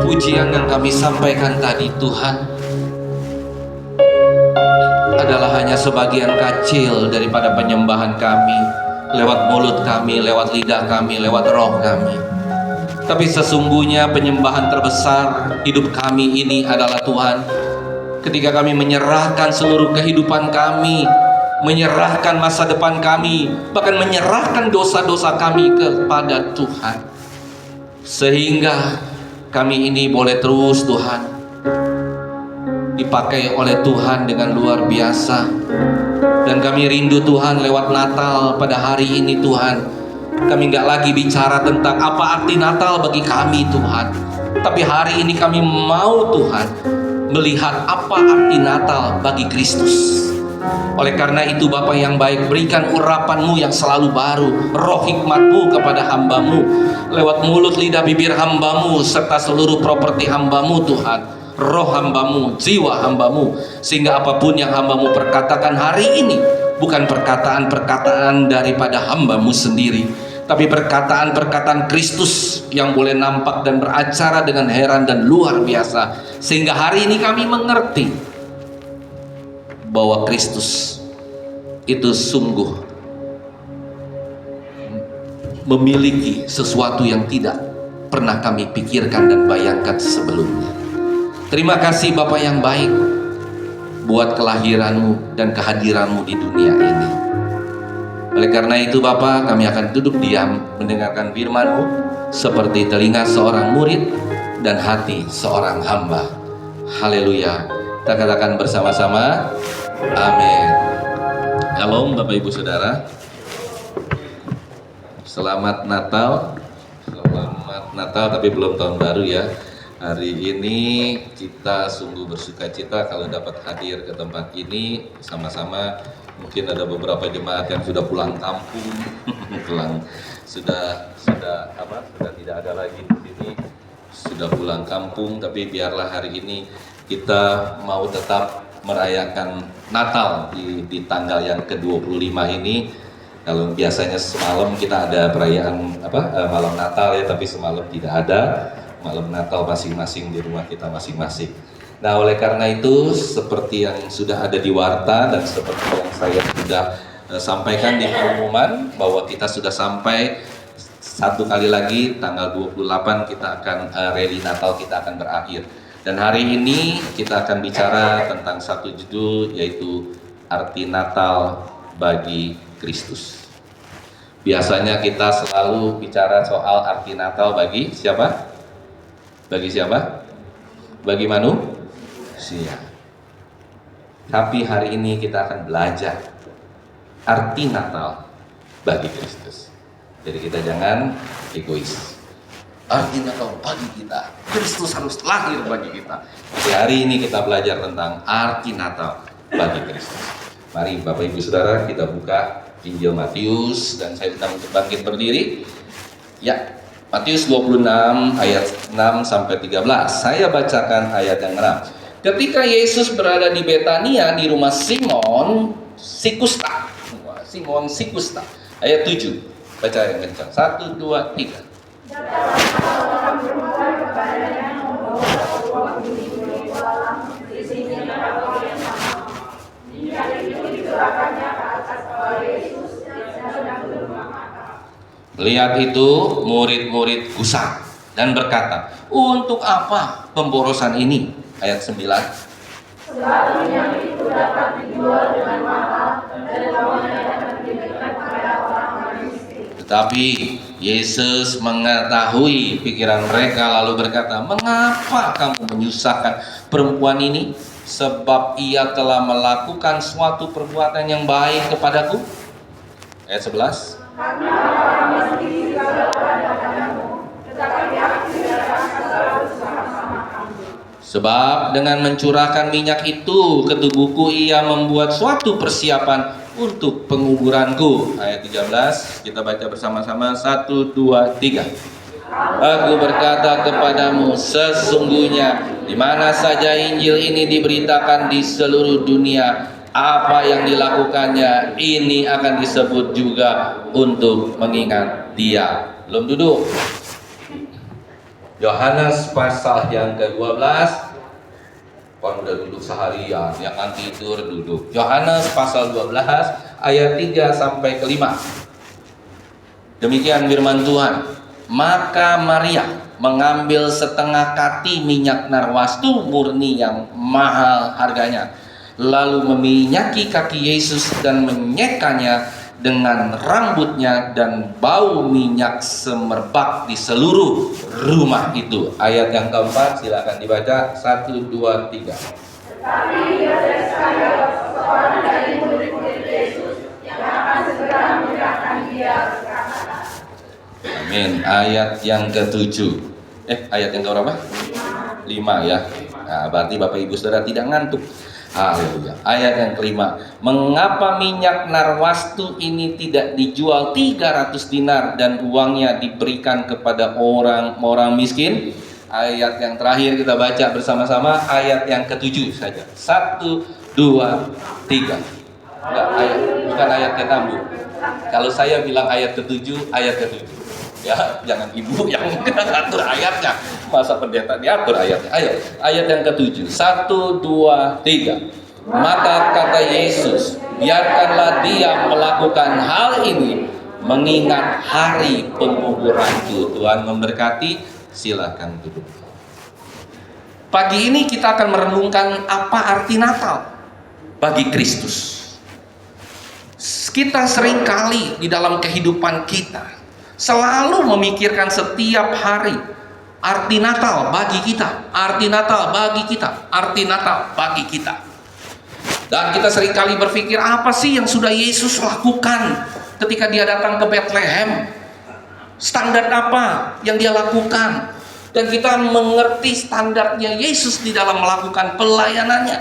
Pujian yang kami sampaikan tadi Tuhan adalah hanya sebagian kecil daripada penyembahan kami, lewat mulut kami, lewat lidah kami, lewat roh kami. Tapi sesungguhnya penyembahan terbesar hidup kami ini adalah Tuhan, ketika kami menyerahkan seluruh kehidupan kami, menyerahkan masa depan kami, bahkan menyerahkan dosa-dosa kami kepada Tuhan, sehingga kami ini boleh terus Tuhan dipakai oleh Tuhan dengan luar biasa. Dan kami rindu Tuhan lewat Natal pada hari ini Tuhan, kami gak lagi bicara tentang apa arti Natal bagi kami Tuhan, tapi hari ini kami mau Tuhan melihat apa arti Natal bagi Kristus. Oleh karena itu Bapa yang baik, berikan urapan-Mu yang selalu baru, roh hikmat-Mu kepada hamba-Mu, lewat mulut, lidah, bibir hamba-Mu, serta seluruh properti hamba-Mu Tuhan, roh hamba-Mu, jiwa hamba-Mu, sehingga apapun yang hamba-Mu perkatakan hari ini bukan perkataan-perkataan daripada hamba-Mu sendiri, tapi perkataan-perkataan Kristus yang boleh nampak dan beracara dengan heran dan luar biasa, sehingga hari ini kami mengerti bahwa Kristus itu sungguh memiliki sesuatu yang tidak pernah kami pikirkan dan bayangkan sebelumnya. Terima kasih Bapa yang baik buat kelahiran-Mu dan kehadiran-Mu di dunia ini. Oleh karena itu Bapa, kami akan duduk diam mendengarkan firman-Mu seperti telinga seorang murid dan hati seorang hamba. Haleluya. Kita katakan bersama-sama, amin. Shalom Bapak Ibu Saudara. Selamat Natal. Selamat Natal, tapi belum tahun baru ya. Hari ini kita sungguh bersuka cita kalau dapat hadir ke tempat ini sama-sama. Mungkin ada beberapa jemaat yang sudah pulang kampung, sudah tidak ada lagi di sini, sudah pulang kampung. Tapi biarlah hari ini kita mau tetap merayakan Natal di tanggal yang ke-25 ini. Kalau biasanya semalam kita ada perayaan malam Natal ya, tapi semalam tidak ada malam Natal, masing-masing di rumah kita masing-masing. Nah, oleh karena itu seperti yang sudah ada di warta dan seperti yang saya sudah sampaikan di pengumuman bahwa kita sudah sampai satu kali lagi tanggal 28 kita akan rally Natal kita akan berakhir. Dan hari ini kita akan bicara tentang satu judul, yaitu arti Natal bagi Kristus. Biasanya kita selalu bicara soal arti Natal bagi siapa? Bagi siapa? Bagi manusia. Tapi hari ini kita akan belajar arti Natal bagi Kristus. Jadi kita jangan egois. Arti Natal bagi kita, Kristus harus lahir bagi kita. Jadi hari ini kita belajar tentang arti Natal bagi Kristus. Mari Bapak Ibu Saudara, kita buka Injil Matius, dan saya minta untuk bangkit berdiri. Ya, Matius 26 ayat 6 sampai 13. Saya bacakan ayat yang 6. Ketika Yesus berada di Betania di rumah Simon Sikusta. Simon Sikusta. Ayat 7. Baca yang kencang. 1 2 3. Melihat itu, murid-murid gusar dan berkata, untuk apa pemborosan ini? Ayat 9. Sebab minyak itu dapat dijual dengan mahal dan uangnya dapat diberikan kepada orang-orang miskin. Tetapi Yesus mengetahui pikiran mereka lalu berkata, mengapa kamu menyusahkan perempuan ini? Sebab ia telah melakukan suatu perbuatan yang baik kepadaku. Ayat 11. Karena orang miskin juga berada padamu, tetapi aku tidak akan selalu bersama-sama kamu. Sebab dengan mencurahkan minyak itu ke tubuhku, ia membuat suatu persiapan untuk penguburanku. Ayat 13, kita baca bersama-sama. 1, 2, 3. Aku berkata kepadamu, sesungguhnya di mana saja Injil ini diberitakan di seluruh dunia, apa yang dilakukannya ini akan disebut juga untuk mengingat dia. Belum duduk. Yohanes pasal yang ke-12. Kan udah duduk seharian, yang anti tidur duduk. Yohanes pasal 12 ayat 3 sampai ke 5. Demikian firman Tuhan. Maka Maria mengambil setengah kati minyak narwastu murni yang mahal harganya, lalu meminyaki kaki Yesus dan menyekanya dengan rambutnya, dan bau minyak semerbak di seluruh rumah itu. Ayat yang keempat, silakan dibaca. 1, 2, 3. Tetapi ada seorang dari murid-murid Yesus yang akan segera menyerahkan dia berkata. Amin. Ayat yang ke-7. Ayat yang ke-berapa? 5 ya. Nah, berarti Bapak Ibu Saudara tidak ngantuk. Haleluya. Ayat yang ke-5. Mengapa minyak narwastu ini tidak dijual 300 dinar dan uangnya diberikan kepada orang-orang miskin? Ayat yang terakhir kita baca bersama-sama, ayat yang ke-7 saja. 1, 2, 3. Enggak, bukan ayat ke-6. Kalau saya bilang ayat ke-7, ayat ke-7. Ya, jangan ibu yang ngatur ayatnya. Masa pendeta diatur ayatnya. Ayo, ayat yang ke-7. 1, 2, 3. Maka kata Yesus, biarkanlah dia melakukan hal ini mengingat hari penguburanku. Tuhan memberkati. Silakan duduk. Pagi ini kita akan merenungkan apa arti Natal bagi Kristus. Kita seringkali di dalam kehidupan kita selalu memikirkan setiap hari arti Natal bagi kita, arti Natal bagi kita, arti Natal bagi kita. Dan kita seringkali berpikir, apa sih yang sudah Yesus lakukan ketika dia datang ke Bethlehem? Standar apa yang dia lakukan? Dan kita mengerti standarnya Yesus di dalam melakukan pelayanannya.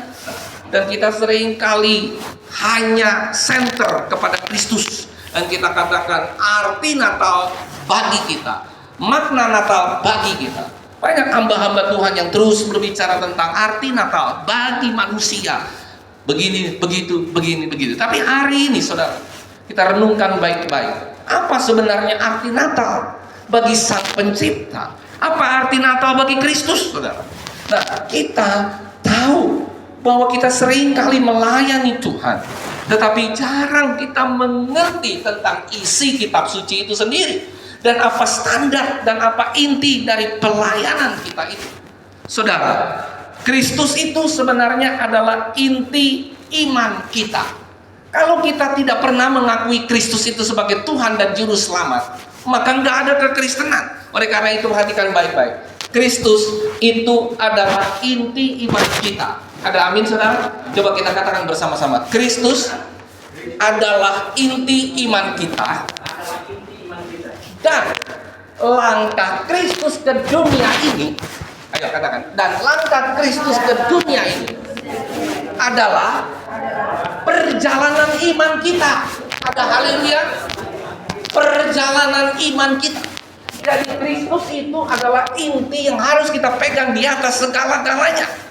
Dan kita seringkali hanya center kepada Kristus. Dan kita katakan arti Natal bagi kita, makna Natal bagi kita. Banyak hamba-hamba Tuhan yang terus berbicara tentang arti Natal bagi manusia. Begini, begitu, begini, begitu. Tapi hari ini saudara, kita renungkan baik-baik. Apa sebenarnya arti Natal bagi Sang Pencipta? Apa arti Natal bagi Kristus, saudara? Nah, kita tahu bahwa kita seringkali melayani Tuhan, tetapi jarang kita mengerti tentang isi kitab suci itu sendiri, dan apa standar dan apa inti dari pelayanan kita itu. Saudara, Kristus itu sebenarnya adalah inti iman kita. Kalau kita tidak pernah mengakui Kristus itu sebagai Tuhan dan Juru Selamat, maka nggak ada kekristenan. Oleh karena itu perhatikan baik-baik. Kristus itu adalah inti iman kita. Ada amin saudara? Coba kita katakan bersama-sama. Kristus adalah inti iman kita. Dan langkah Kristus ke dunia ini, ayo katakan, dan langkah Kristus ke dunia ini adalah perjalanan iman kita. Ada haleluya. Perjalanan iman kita. Jadi Kristus itu adalah inti yang harus kita pegang di atas segala-galanya.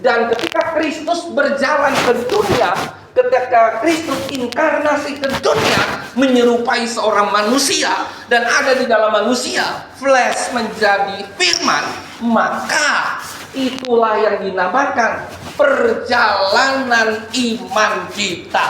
Dan ketika Kristus berjalan ke dunia, ketika Kristus inkarnasi ke dunia, menyerupai seorang manusia dan ada di dalam manusia, flesh menjadi firman, maka itulah yang dinamakan perjalanan iman kita.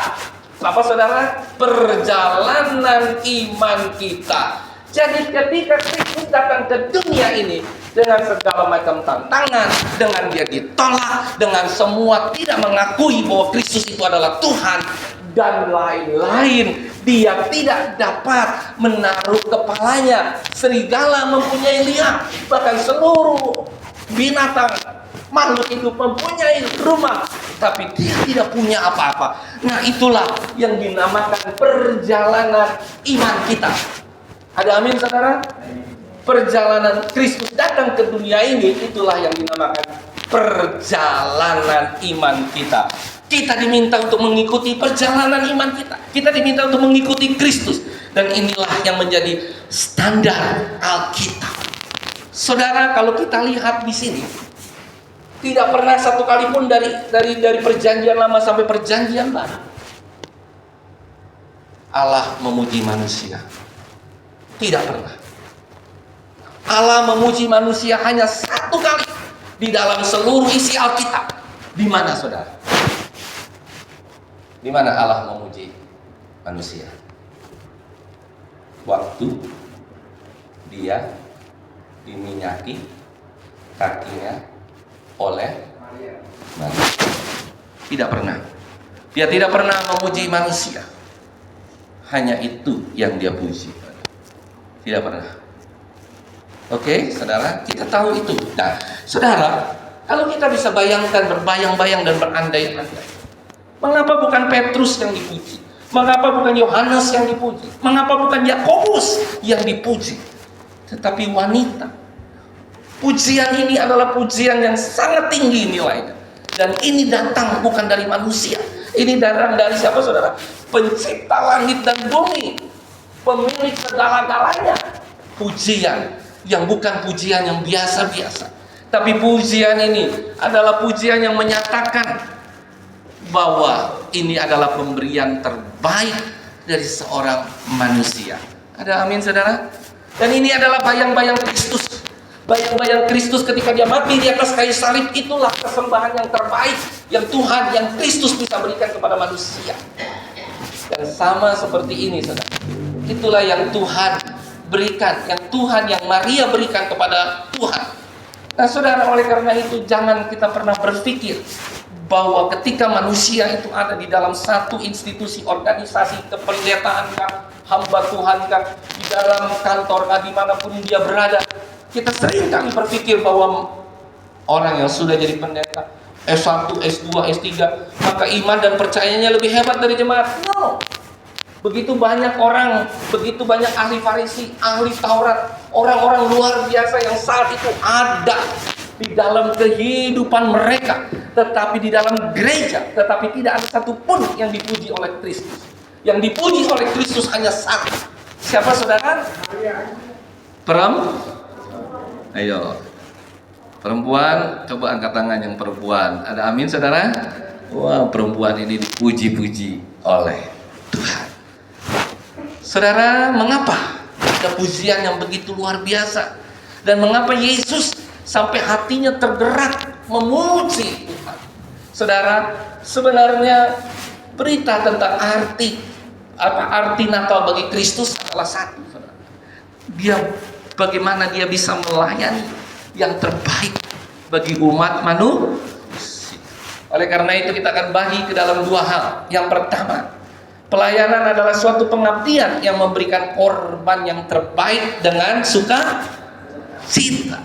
Apa saudara? Perjalanan iman kita. Jadi ketika Kristus datang ke dunia ini dengan segala macam tantangan, dengan dia ditolak, dengan semua tidak mengakui bahwa Kristus itu adalah Tuhan dan lain-lain, dia tidak dapat menaruh kepalanya. Serigala mempunyai liang, bahkan seluruh binatang makhluk hidup mempunyai rumah, tapi dia tidak punya apa-apa. Nah, itulah yang dinamakan perjalanan iman kita. Ada amin saudara? Perjalanan Kristus datang ke dunia ini, itulah yang dinamakan perjalanan iman kita. Kita diminta untuk mengikuti perjalanan iman kita. Kita diminta untuk mengikuti Kristus. Dan inilah yang menjadi standar Alkitab. Saudara, kalau kita lihat di sini, tidak pernah satu kali pun dari perjanjian lama sampai perjanjian baru Allah memuji manusia. Tidak pernah. Allah memuji manusia hanya satu kali di dalam seluruh isi Alkitab. Di mana, saudara? Di mana Allah memuji manusia? Waktu dia diminyaki kakinya oleh Maria. Tidak pernah. Dia tidak pernah memuji manusia. Hanya itu yang dia puji. Tidak pernah. Oke, saudara, kita tahu itu. Nah, saudara, kalau kita bisa bayangkan, berbayang-bayang dan berandai-andai, mengapa bukan Petrus yang dipuji? Mengapa bukan Yohanes yang dipuji? Mengapa bukan Yakobus yang dipuji? Tetapi wanita. Pujian ini adalah pujian yang sangat tinggi nilainya. Dan ini datang bukan dari manusia. Ini datang dari siapa, saudara? Pencipta langit dan bumi, pemilik segala-galanya. Pujian yang bukan pujian yang biasa-biasa, tapi pujian ini adalah pujian yang menyatakan bahwa ini adalah pemberian terbaik dari seorang manusia. Ada amin, saudara? Dan ini adalah bayang-bayang Kristus. Bayang-bayang Kristus ketika dia mati di atas kayu salib, itulah persembahan yang terbaik yang Tuhan, yang Kristus bisa berikan kepada manusia. Dan sama seperti ini, saudara, itulah yang Tuhan berikan, yang Maria berikan kepada Tuhan. Nah, saudara, oleh karena itu jangan kita pernah berpikir bahwa ketika manusia itu ada di dalam satu institusi, organisasi, kependetaан kah, hamba Tuhan kah, di dalam kantor kah, dimanapun dia berada, kita sering kali berpikir bahwa orang yang sudah jadi pendeta S1, S2, S3, maka iman dan percayanya lebih hebat dari jemaat. No. Begitu banyak orang, begitu banyak ahli Farisi, ahli Taurat, orang-orang luar biasa yang saat itu ada di dalam kehidupan mereka, tetapi di dalam gereja, tetapi tidak ada satupun yang dipuji oleh Kristus. Yang dipuji oleh Kristus hanya satu. Siapa, saudara? Ayo, perempuan, coba angkat tangan yang perempuan. Ada amin, saudara? Wah, perempuan ini dipuji-puji oleh Tuhan. Saudara, mengapa ada pujian yang begitu luar biasa? Dan mengapa Yesus sampai hatinya tergerak memuji Tuhan? Saudara, sebenarnya berita tentang arti Natal bagi Kristus adalah satu, saudara. Bagaimana dia bisa melayani yang terbaik bagi umat manusia. Oleh karena itu kita akan bagi ke dalam dua hal. Yang pertama, pelayanan adalah suatu pengabdian yang memberikan korban yang terbaik dengan sukacita.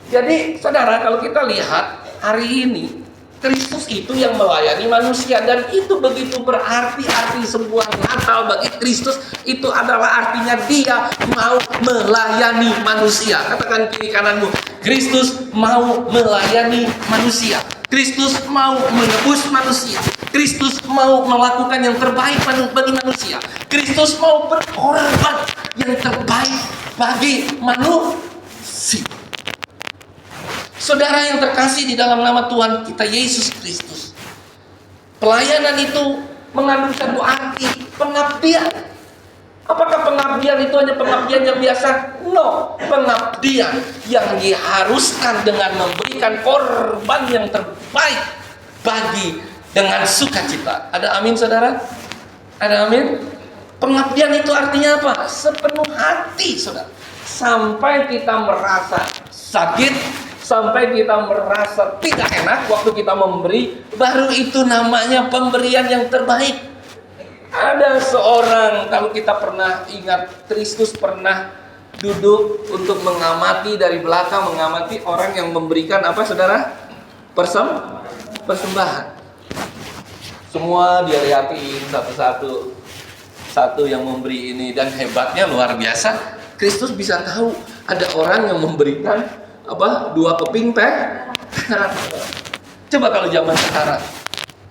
Jadi, saudara, kalau kita lihat hari ini, Kristus itu yang melayani manusia, dan itu begitu berarti. Arti sebuah Natal bagi Kristus itu adalah artinya dia mau melayani manusia. Katakan kiri kananmu, Kristus mau melayani manusia. Kristus mau menebus manusia. Kristus mau melakukan yang terbaik bagi manusia. Kristus mau berkorban yang terbaik bagi manusia. Saudara yang terkasih di dalam nama Tuhan kita Yesus Kristus, pelayanan itu mengandung satu arti pengabdian. Apakah pengabdian itu hanya pengabdian yang biasa? No, pengabdian yang diharuskan dengan memberikan korban yang terbaik bagi dengan sukacita. Ada amin, saudara? Ada amin? Pengabdian itu artinya apa? Sepenuh hati, saudara. Sampai kita merasa sakit, sampai kita merasa tidak enak waktu kita memberi, baru itu namanya pemberian yang terbaik. Ada seorang, kalau kita pernah ingat, Kristus pernah duduk untuk mengamati dari belakang, mengamati orang yang memberikan apa, saudara? Persembahan. Semua dia lihatin satu-satu, satu yang memberi ini, dan hebatnya luar biasa. Kristus bisa tahu ada orang yang memberikan 2 keping teh. Coba kalau zaman sekarang,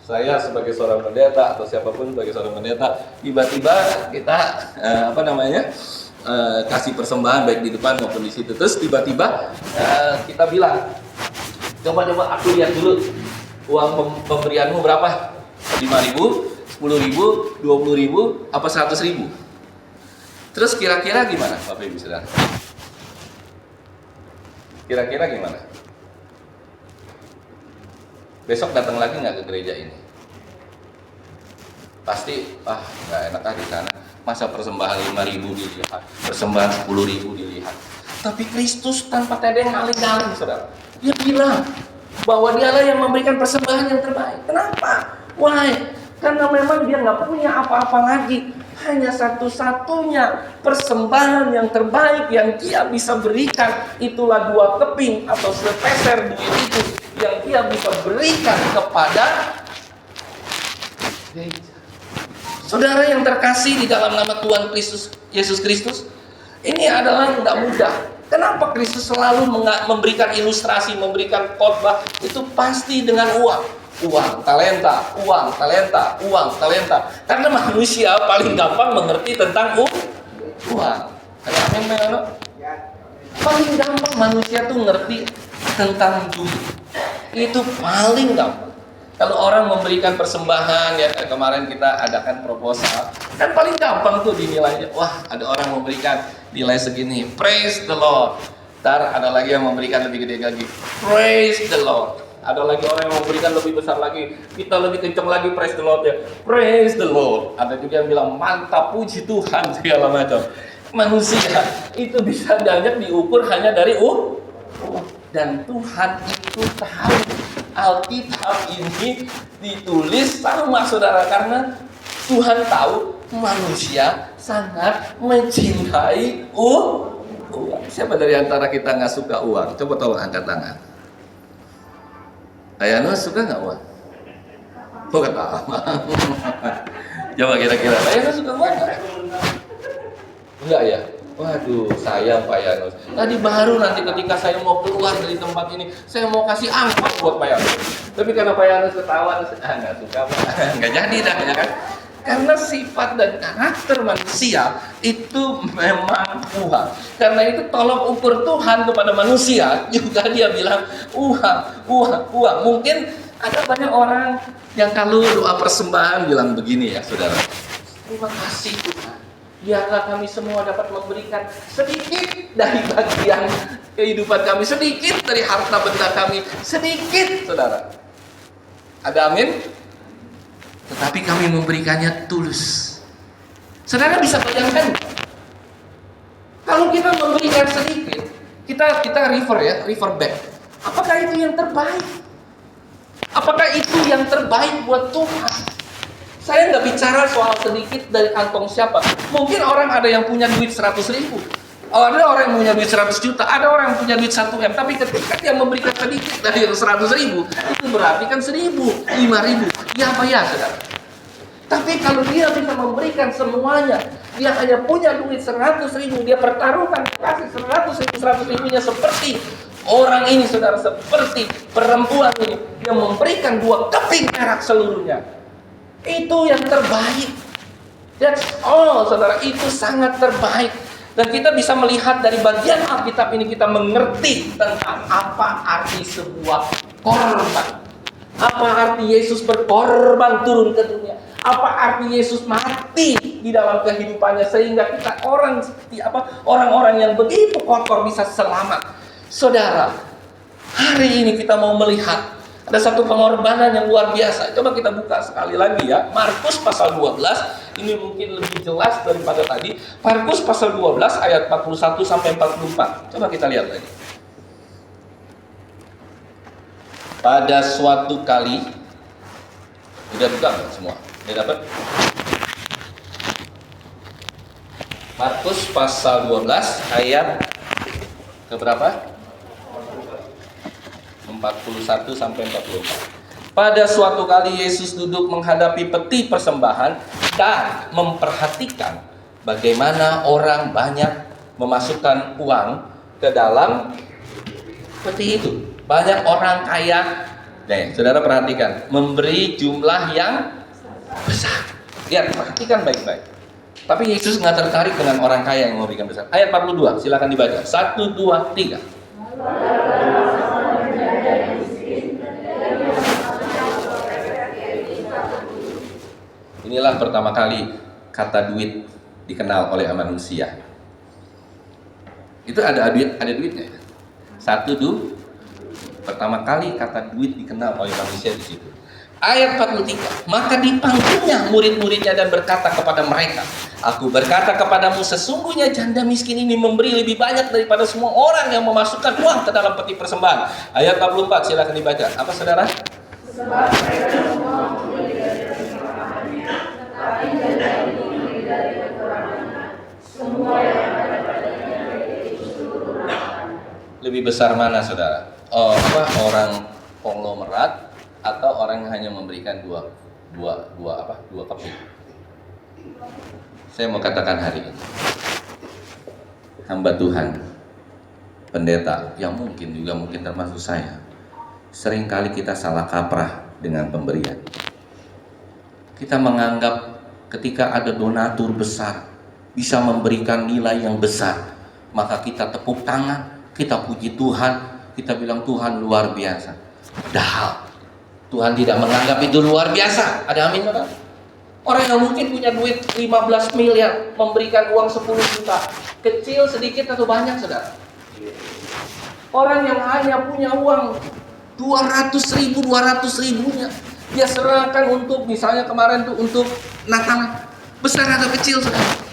saya sebagai seorang pendeta atau siapapun sebagai seorang pendeta, tiba-tiba kita kasih persembahan baik di depan maupun di situ. Terus tiba-tiba kita bilang, coba aku lihat dulu uang pemberianmu berapa? 5.000, 10.000, 20.000, apa 100.000? Terus kira-kira gimana, Bapak Ibu Saudara? Kira-kira gimana? Besok datang lagi nggak ke gereja ini? Pasti, nggak enak di sana. Masa persembahan 5.000 dilihat, persembahan 10.000 dilihat. Tapi Kristus tanpa tedeng maling-maling, saudara. Dia bilang bahwa dialah yang memberikan persembahan yang terbaik. Kenapa? Why? Karena memang dia nggak punya apa-apa lagi. Hanya satu-satunya persembahan yang terbaik yang dia bisa berikan, itulah 2 keping atau sepeser duit itu yang dia bisa berikan kepada gereja. Saudara yang terkasih di dalam nama Tuhan Kristus, Yesus Kristus, ini adalah tidak mudah. Kenapa Kristus selalu memberikan ilustrasi, memberikan khotbah? Itu pasti dengan uang. Uang, talenta, uang, talenta, uang, talenta. Karena manusia paling gampang mengerti tentang uang. Paling gampang manusia tuh ngerti tentang duit. Itu paling gampang. Kalau orang memberikan persembahan, ya kemarin kita adakan proposal, kan paling gampang tuh dinilainya. Wah, ada orang memberikan nilai segini, praise the Lord. Ntar ada lagi yang memberikan lebih gede lagi, praise the Lord. Ada lagi orang yang memberikan lebih besar lagi, kita lebih kencang lagi, praise the Lord ya, praise the Lord. Ada juga yang bilang mantap, puji Tuhan, segala macam. Manusia itu bisa banyak diukur hanya dari dan Tuhan itu tahu. Alkitab ini ditulis sama saudara karena Tuhan tahu manusia sangat mencintai uang. Siapa dari antara kita nggak suka uang? Coba tolong angkat tangan. Ayano suka nggak uang? Oh kata Coba kira-kira Ayano suka uang nggak? Enggak ya? Waduh, sayang Pak Yanus. Tadi baru nanti ketika saya mau keluar dari tempat ini, saya mau kasih angpau buat Pak Yanus. Tapi karena Pak Yanus ketawa, nggak suka, nggak jadi dah ya kan? Karena sifat dan karakter manusia itu memang uang. Karena itu tolong ukur Tuhan kepada manusia. Juga dia bilang uang. Mungkin ada banyak orang yang kalau doa persembahan bilang begini ya saudara. Terima kasih Tuhan. Biarlah kami semua dapat memberikan sedikit dari bagian kehidupan kami, sedikit dari harta benda kami, sedikit, saudara. Ada amin? Tetapi kami memberikannya tulus. Saudara bisa bayangkan, kalau kita memberikan sedikit, kita refer back. Apakah itu yang terbaik? Apakah itu yang terbaik buat Tuhan? Saya nggak bicara soal sedikit dari kantong siapa. Mungkin orang ada yang punya duit 100.000. Ada orang yang punya duit 100 juta. Ada orang yang punya duit 1 M. Tapi ketika dia memberikan sedikit dari 100.000, itu berarti kan 1.000, 5.000. Ya apa ya saudara? Tapi kalau dia bisa memberikan semuanya, dia hanya punya duit 100.000, dia pertaruhkan kasih 100.000-nya seperti orang ini saudara, seperti perempuan ini. Dia memberikan 2 keping perak seluruhnya. Itu yang terbaik. That's all, saudara. Itu sangat terbaik. Dan kita bisa melihat dari bagian Alkitab ini, kita mengerti tentang apa arti sebuah korban. Apa arti Yesus berkorban turun ke dunia. Apa arti Yesus mati di dalam kehidupannya sehingga kita orang-orang yang begitu kotor bisa selamat. Saudara, hari ini kita mau melihat ada satu pengorbanan yang luar biasa. Coba kita buka sekali lagi ya. Markus pasal 12. Ini mungkin lebih jelas daripada tadi. Markus pasal 12 ayat 41 sampai 44. Coba kita lihat lagi. Pada suatu kali, udah buka semua? Udah dapat? Markus pasal 12 ayat ke berapa? 41 sampai 44. Pada suatu kali Yesus duduk menghadapi peti persembahan dan memperhatikan bagaimana orang banyak memasukkan uang ke dalam peti itu. Banyak orang kaya, saudara perhatikan, memberi jumlah yang besar. Lihat, perhatikan baik-baik. Tapi Yesus nggak tertarik dengan orang kaya yang memberikan besar. Ayat 42, silakan dibaca. 1, 2, 3. Inilah pertama kali kata duit dikenal oleh manusia. Itu ada duitnya. Pertama kali kata duit dikenal oleh manusia di situ. Ayat 43, maka dipanggilnya murid-muridnya dan berkata kepada mereka, aku berkata kepadamu, sesungguhnya janda miskin ini memberi lebih banyak daripada semua orang yang memasukkan uang ke dalam peti persembahan. Ayat 44, silakan dibaca. Apa saudara? Sebab mereka semua memberi dari persembahannya, tetapi janda itu memberi dari kekurangannya. Semua yang ada padanya itu seluruh hartanya. Lebih besar mana saudara? Orang konglomerat atau orang yang hanya memberikan dua keping? Saya mau katakan hari ini, hamba Tuhan, pendeta, yang mungkin termasuk saya, seringkali kita salah kaprah dengan pemberian. Kita menganggap ketika ada donatur besar bisa memberikan nilai yang besar, maka kita tepuk tangan, kita puji Tuhan, kita bilang Tuhan luar biasa. Padahal Tuhan tidak menganggap itu luar biasa. Ada amin, saudara? Orang yang mungkin punya duit 15 miliar memberikan uang 10 juta, kecil, sedikit atau banyak, saudara? Orang yang hanya punya uang 200 ribunya dia serahkan untuk, misalnya kemarin tuh untuk Natal, besar atau kecil, saudara?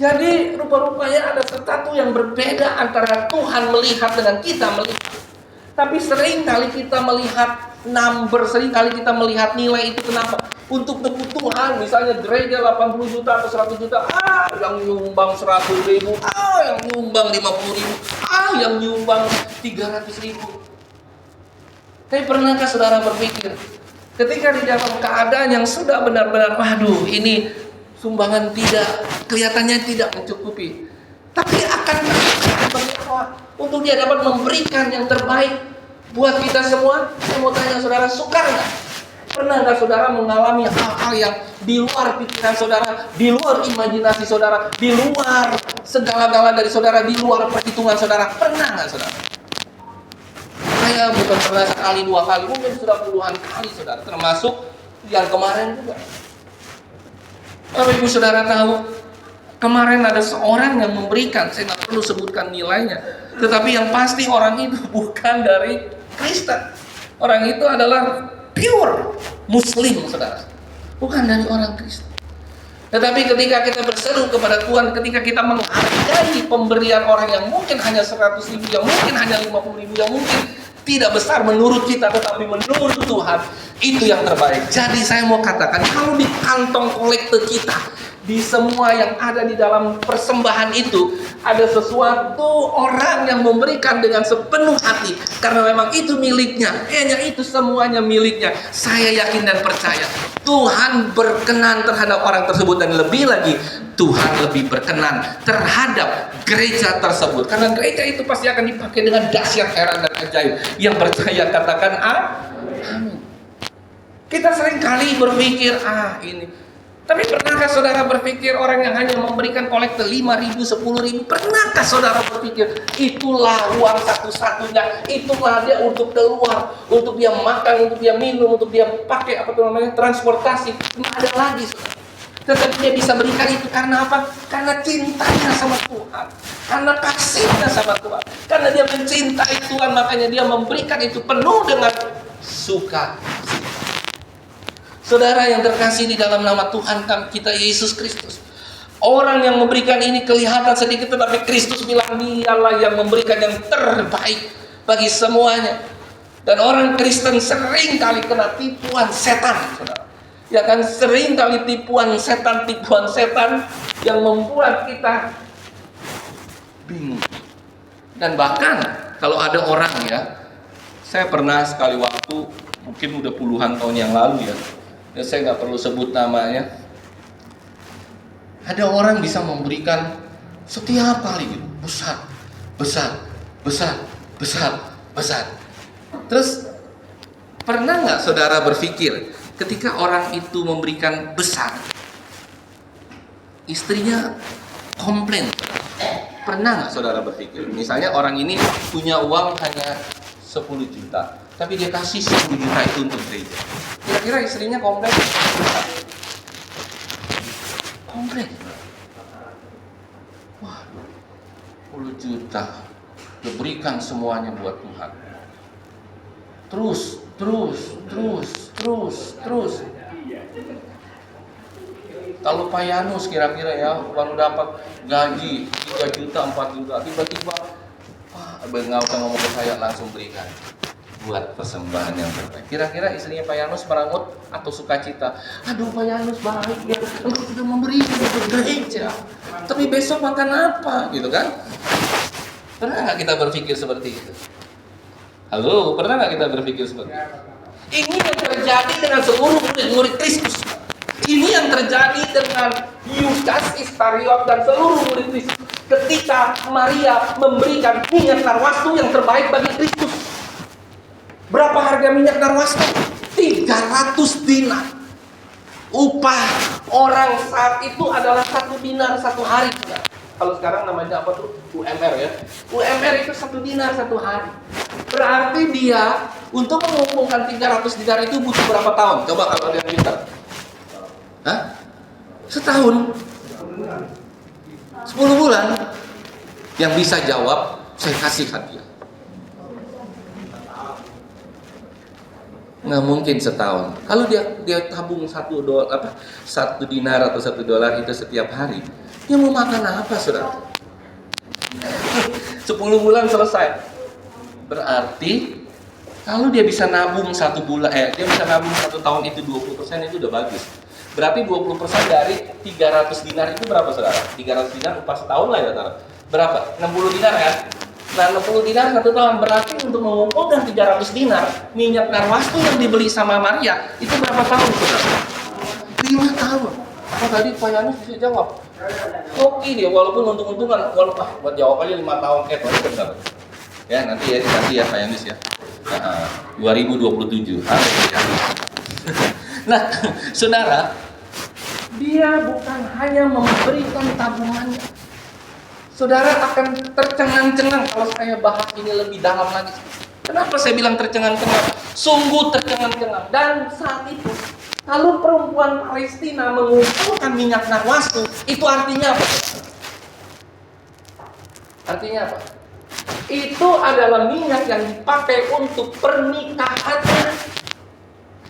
Jadi rupa-rupanya ada sesuatu yang berbeda antara Tuhan melihat dengan kita melihat. Tapi sering kali kita melihat number, sering kali kita melihat nilai itu. Kenapa? Untuk kebutuhan, misalnya gereja 80 juta atau 100 juta, yang nyumbang 100 ribu, yang nyumbang 50 ribu, yang nyumbang 300 ribu. Tapi pernahkah saudara berpikir, ketika di dalam keadaan yang sudah benar-benar, waduh ini sumbangan kelihatannya tidak mencukupi, tapi akan berdoa untuk dia dapat memberikan yang terbaik buat kita semua. Saya mau tanya saudara, sukar nggak? Pernah nggak saudara mengalami hal-hal yang di luar pikiran saudara, di luar imajinasi saudara, di luar segala-gala dari saudara, di luar perhitungan saudara? Pernah nggak saudara? Saya bukan pernah sekali, dua kali, mungkin sudah puluhan kali saudara, termasuk yang kemarin juga. Bapak Ibu saudara tahu, kemarin ada seorang yang memberikan, saya nggak perlu sebutkan nilainya, tetapi yang pasti orang itu bukan dari Kristen. Orang itu adalah pure Muslim, saudara, bukan dari orang Kristen. Tetapi ketika kita berseru kepada Tuhan, ketika kita menghargai pemberian orang yang mungkin hanya 100 ribu, yang mungkin hanya 50 ribu, yang mungkin tidak besar menurut kita, tetapi menurut Tuhan itu yang terbaik. Jadi saya mau katakan, kalau di kantong kolektor kita, di semua yang ada di dalam persembahan itu, ada sesuatu orang yang memberikan dengan sepenuh hati, karena memang itu miliknya, kayaknya itu semuanya miliknya. Saya yakin dan percaya Tuhan berkenan terhadap orang tersebut, dan lebih lagi Tuhan lebih berkenan terhadap gereja tersebut, karena gereja itu pasti akan dipakai dengan dahsyat, heran dan ajaib. Yang percaya katakan amin. Kita sering kali berpikir ini, tapi pernahkah saudara berpikir orang yang hanya memberikan kolektor 5 ribu, 10 ribu, pernahkah saudara berpikir itulah uang satu-satunya, itulah dia untuk keluar, untuk dia makan, untuk dia minum, untuk dia pakai transportasi? Tidak ada lagi, saudara. Tetapi dia bisa berikan itu karena apa? Karena cintanya sama Tuhan, karena kasihnya sama Tuhan, karena dia mencintai Tuhan, makanya dia memberikan itu penuh dengan suka. Saudara yang terkasih di dalam nama Tuhan kita Yesus Kristus, orang yang memberikan ini kelihatan sedikit, tetapi Kristus bilang dialah yang memberikan yang terbaik bagi semuanya. Dan orang Kristen sering kali kena tipuan setan, saudara. Ya kan, sering kali tipuan setan yang membuat kita bingung. Dan bahkan kalau ada orang, saya pernah sekali waktu, mungkin udah puluhan tahun yang lalu ya, saya nggak perlu sebut namanya. Ada orang bisa memberikan setiap kali gitu, besar. Terus pernah nggak saudara berpikir ketika orang itu memberikan besar, istrinya komplain? Pernah nggak saudara berpikir, misalnya orang ini punya uang hanya 10 juta, tapi dia kasih 10 juta itu untuk gereja. Kira-kira istrinya komplain? Komplain. Wah, 10 juta. Dia berikan semuanya buat Tuhan. Terus. Kalau Pak Yanus kira-kira ya baru dapat gaji 3 juta, 4 juta, tiba-tiba nggak usah ngomong ke saya, langsung berikan buat persembahan yang terbaik. Kira-kira istrinya Pak Yanus merangut atau sukacita? Aduh Pak Yanus baik ya, engkau sudah memberikan untuk gereja. Tapi besok makan apa? Gitu kan? Pernah nggak kita berpikir seperti itu? Halo, pernah nggak kita berpikir seperti itu? Ini yang terjadi dengan seluruh murid-murid Kristus. Ini yang terjadi dengan Yudas Iskariot dan seluruh murid Kristus ketika Maria memberikan minyak narwastu yang terbaik bagi Kristus. Berapa harga minyak narwastu? 300 dinar. Upah orang saat itu adalah 1 dinar 1 hari. Kalau sekarang namanya apa tuh? UMR ya. UMR itu 1 dinar 1 hari. Berarti dia untuk mengumpulkan 300 dinar itu butuh berapa tahun? Coba kalau dia pintar. Hah? Setahun? 10 bulan? Yang bisa jawab, saya kasih hadiah. Nggak mungkin setahun. Kalau dia tabung 1 dinar atau 1 dolar itu setiap hari, dia mau makan apa, saudara? 10 bulan selesai. Berarti kalau dia bisa nabung 1 bulan, dia bisa nabung 1 tahun itu 20% itu udah bagus. Berarti 20% dari 300 dinar itu berapa, saudara? 300 dinar upah setahun lah ya, saudara. Berapa? 60 dinar kan? Nah, 60 dinar 1 tahun. Berarti untuk mengumpulkan 300 dinar minyak narwastu yang dibeli sama Maria itu berapa tahun, saudara? 5 tahun. Oh, tadi Pak Yanus bisa jawab. Oke dia, walaupun untung-untungan, buat jawab aja 5 tahun. Bentar. Ya, nanti ya dikasih ya Pak Yanus ya. 2027. Nah, saudara, dia bukan hanya memberikan tabungannya. Saudara akan tercengang-cengang kalau saya bahas ini lebih dalam lagi. Kenapa saya bilang tercengang-cengang? Sungguh tercengang-cengang. Dan saat itu, kalau perempuan Palestina mengumpulkan minyak narwastu, itu artinya apa? Artinya apa? Itu adalah minyak yang dipakai untuk pernikahannya.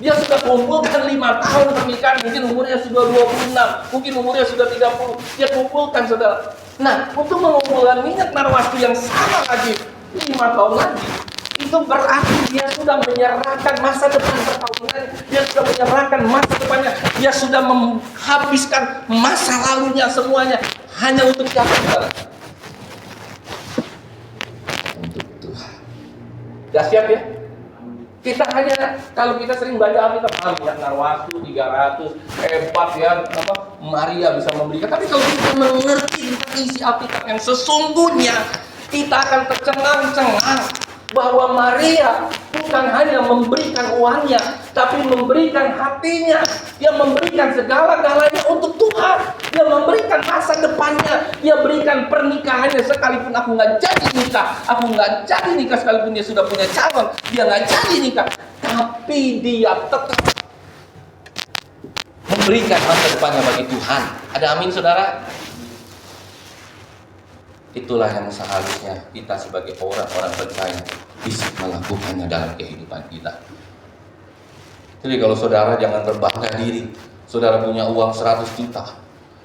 Dia sudah kumpulkan 5 tahun pernikahan, mungkin umurnya sudah 26, mungkin umurnya sudah 30. Dia kumpulkan, saudara. Nah, untuk mengumpulkan minyak narwastu yang sama lagi 5 tahun lagi, itu berarti dia sudah menyerahkan masa depan perkahwinan, dia sudah menyerahkan masa depannya, dia sudah menghabiskan masa lalunya semuanya hanya untuk siapa, saudara? Untuk Tuhan. Sudah siap ya? Kita hanya, kalau kita sering baca Alkitab, minyak narwastu 300, hebat ya, Maria bisa memberikan. Tapi kalau kita mengerti isi Alkitab yang sesungguhnya, kita akan tercengang-cengang bahwa Maria bukan hanya memberikan uangnya, tapi memberikan hatinya. Dia memberikan segala-galanya untuk Tuhan. Dia memberikan masa depannya. Dia berikan pernikahannya. Sekalipun aku nggak jadi nikah, sekalipun dia sudah punya calon, dia nggak jadi nikah, tapi dia tetap memberikan masa depannya bagi Tuhan. Ada amin, saudara? Itulah yang seharusnya kita sebagai orang-orang percaya bisa melakukannya dalam kehidupan kita. Jadi kalau saudara jangan berbangga diri, saudara punya uang 100 juta,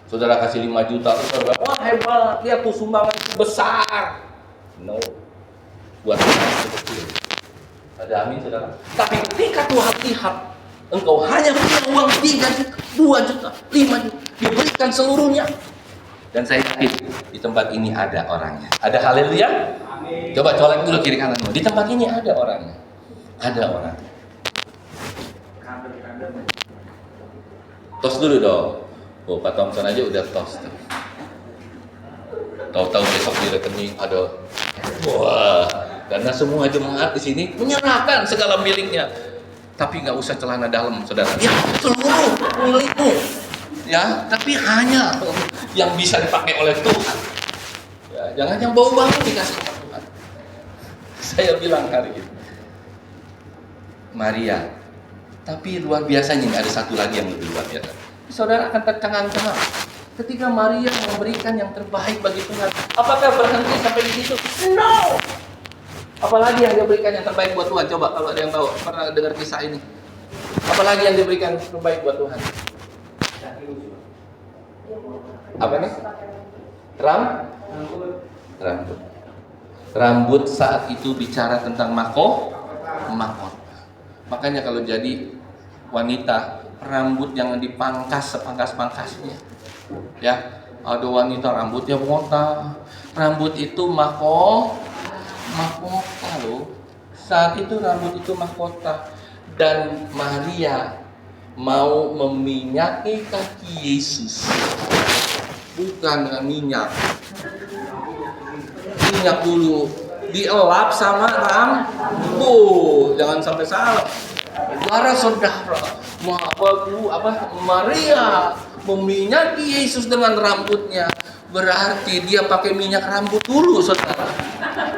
saudara kasih 5 juta, saudara, wah hebat, lihat tuh sumbangan besar. No, buat Tuhan itu kecil. Ada amin, saudara? Tapi ketika Tuhan lihat engkau hanya punya uang 3 juta, 2 juta, 5 juta, diberikan seluruhnya. Dan saya yakin di tempat ini ada orangnya. Ada haleluya? Amin. Coba colek dulu kiri kananmu. Di tempat ini ada orangnya. Ada orang. Tos dulu dong. Oh, Pak Thompson aja udah tos. Tahu-tahu besok di rekening ada. Wah, karena semua jemaat di sini menyerahkan segala miliknya. Tapi nggak usah celana dalam, saudara. Ya, seluruh milikmu. Ya, tapi hanya yang bisa dipakai oleh Tuhan. Ya, jangan yang bau-bau dikasih sama Tuhan. Saya bilang hari ini, Maria. Tapi luar biasanya ada satu lagi yang lebih luar biasa. Saudara akan tercengang-cengang ketika Maria memberikan yang terbaik bagi Tuhan. Apakah berhenti sampai di situ? No. Apalagi yang dia berikan yang terbaik buat Tuhan? Coba kalau ada yang tahu, pernah dengar kisah ini. Apalagi yang diberikan terbaik buat Tuhan? Apa nih? Rambut. Rambut saat itu bicara tentang mahkota. Makanya kalau jadi wanita, rambut jangan dipangkas sepangkas-pangkasnya. Ya, ada wanita rambutnya botak. Rambut itu mahkota loh. Saat itu rambut itu mahkota. Dan Maria mau meminyaki kaki Yesus. Bukan dengan minyak. Minyak dulu dielap sama rambut. Jangan sampai salah. Para saudara, Maria meminyaki Yesus dengan rambutnya. Berarti dia pakai minyak rambut dulu, saudara.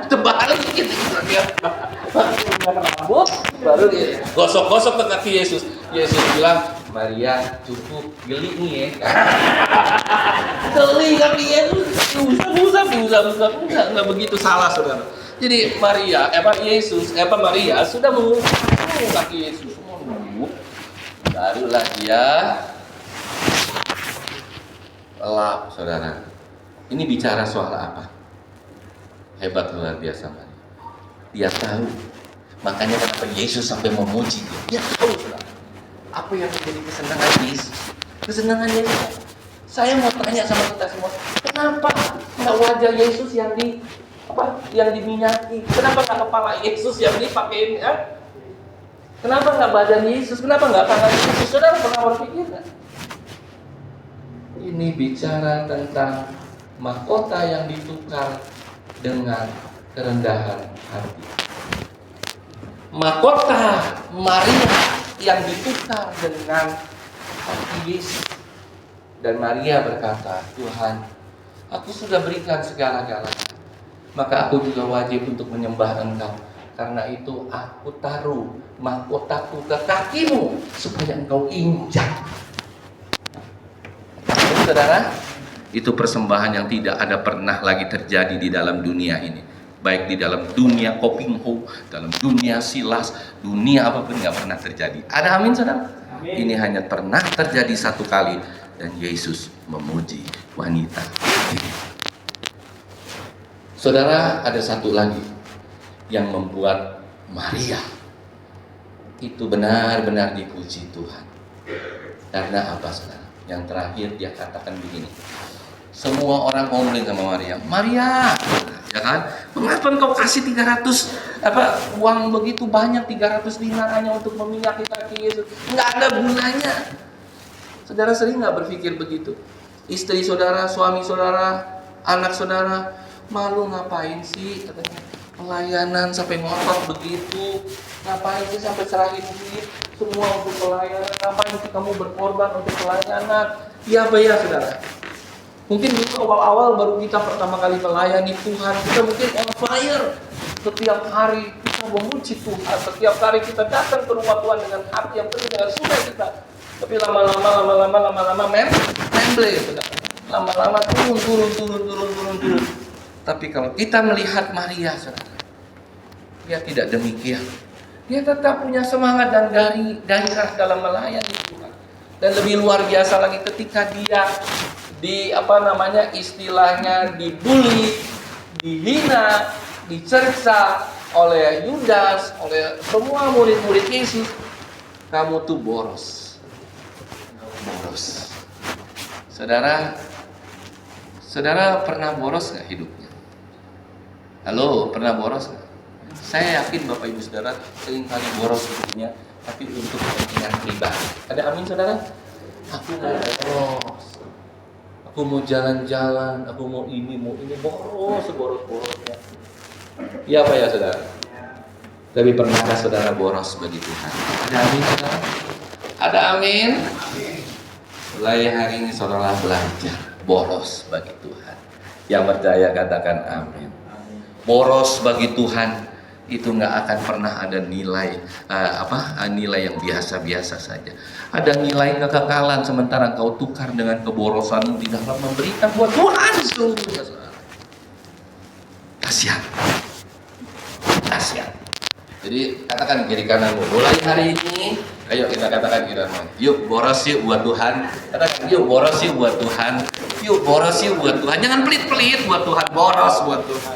Terbalik gitu dia. Rambut baru dia gosok-gosok ke kaki Yesus. Yesus bilang, Maria cukup geli nih ya. Geli kaki Yesus. Usah. Nggak begitu salah, saudara. Jadi Maria sudah mengusap kaki Yesus. Barulah dia lap, saudara. Ini bicara soal apa? Hebat, luar biasa Maria. Dia tahu. Makanya kenapa Yesus sampai memuji dia. Dia tahu, saudara. Apa yang menjadi kesenangan Yesus? Kesenangan Yesus. Saya mau tanya sama kita semua, kenapa nggak wajah Yesus yang diminyaki? Kenapa nggak kepala Yesus yang dipakein? Kenapa nggak badan Yesus? Kenapa nggak tangan Yesus? Saudara pernah berpikir nggak? Ini bicara tentang mahkota yang ditukar dengan kerendahan hati. Mahkota Maria yang ditukar dengan hati Yesus. Dan Maria berkata, Tuhan, aku sudah berikan segala-galanya, maka aku juga wajib untuk menyembah Engkau. Karena itu aku taruh mahkotaku ke kakimu supaya Engkau injak. Saudara, itu persembahan yang tidak ada pernah lagi terjadi di dalam dunia ini. Baik di dalam dunia Kopingho, dalam dunia Silas, dunia apapun nggak pernah terjadi. Ada amin, saudara? Amin. Ini hanya pernah terjadi satu kali dan Yesus memuji wanita ini. Saudara, ada satu lagi yang membuat Maria itu benar-benar dipuji Tuhan. Karena apa, saudara? Yang terakhir dia katakan begini. Semua orang ngomongin sama Maria, Maria, ya kan? Mengapa engkau kasih 300 uang begitu banyak, 300 dinar hanya untuk meminyaki kaki Yesus? Nggak ada gunanya. Saudara sering nggak berpikir begitu? Istri saudara, suami saudara, anak saudara, malu ngapain sih? Katanya, pelayanan sampai ngotot begitu. Ngapain sih sampai serahin duit semua untuk pelayanan? Ngapain sih kamu berkorban untuk pelayanan? Iya apa ya, saudara? Mungkin dulu awal-awal baru kita pertama kali melayani Tuhan, kita mungkin on fire. Setiap hari kita memuji Tuhan, setiap hari kita datang ke rumah Tuhan dengan hati yang penuh dengan sukacita. Tapi lama-lama memble, saudara. Lama-lama turun. Tapi kalau kita melihat Maria, saudara, dia tidak demikian. Dia tetap punya semangat dan gairah dalam melayani Tuhan. Dan lebih luar biasa lagi ketika dia istilahnya dibully, dihina, dicerca oleh Yudas, oleh semua murid-murid Yesus. Kamu tuh boros. Saudara pernah boros nggak hidupnya? Halo, pernah boros nggak? Saya yakin Bapak Ibu Saudara sering kali boros hidupnya, tapi untuk kepentingan pribadi. Ada amin, saudara? Aku mau boros. Aku mau jalan-jalan, aku mau ini, boros-borosnya. Iya apa ya, saudara? Tapi pernahkah saudara boros bagi Tuhan? Ada amin, saudara? Ada amin? Mulai hari ini saudara belajar boros bagi Tuhan. Yang percaya katakan amin. Boros bagi Tuhan itu nggak akan pernah ada nilai nilai yang biasa-biasa saja. Ada nilai kekekalan sementara kau tukar dengan keborosanmu di dalam memberikan buat Tuhan seluruhnya. Kasihan. dahsyat. Jadi katakan kiri kananmu, mulai hari ini, ayo kita katakan kiri kananmu, yuk boros yuk buat Tuhan. Katakan yuk boros yuk buat Tuhan. Yuk boros yuk buat Tuhan. Jangan pelit-pelit buat Tuhan, boros buat Tuhan.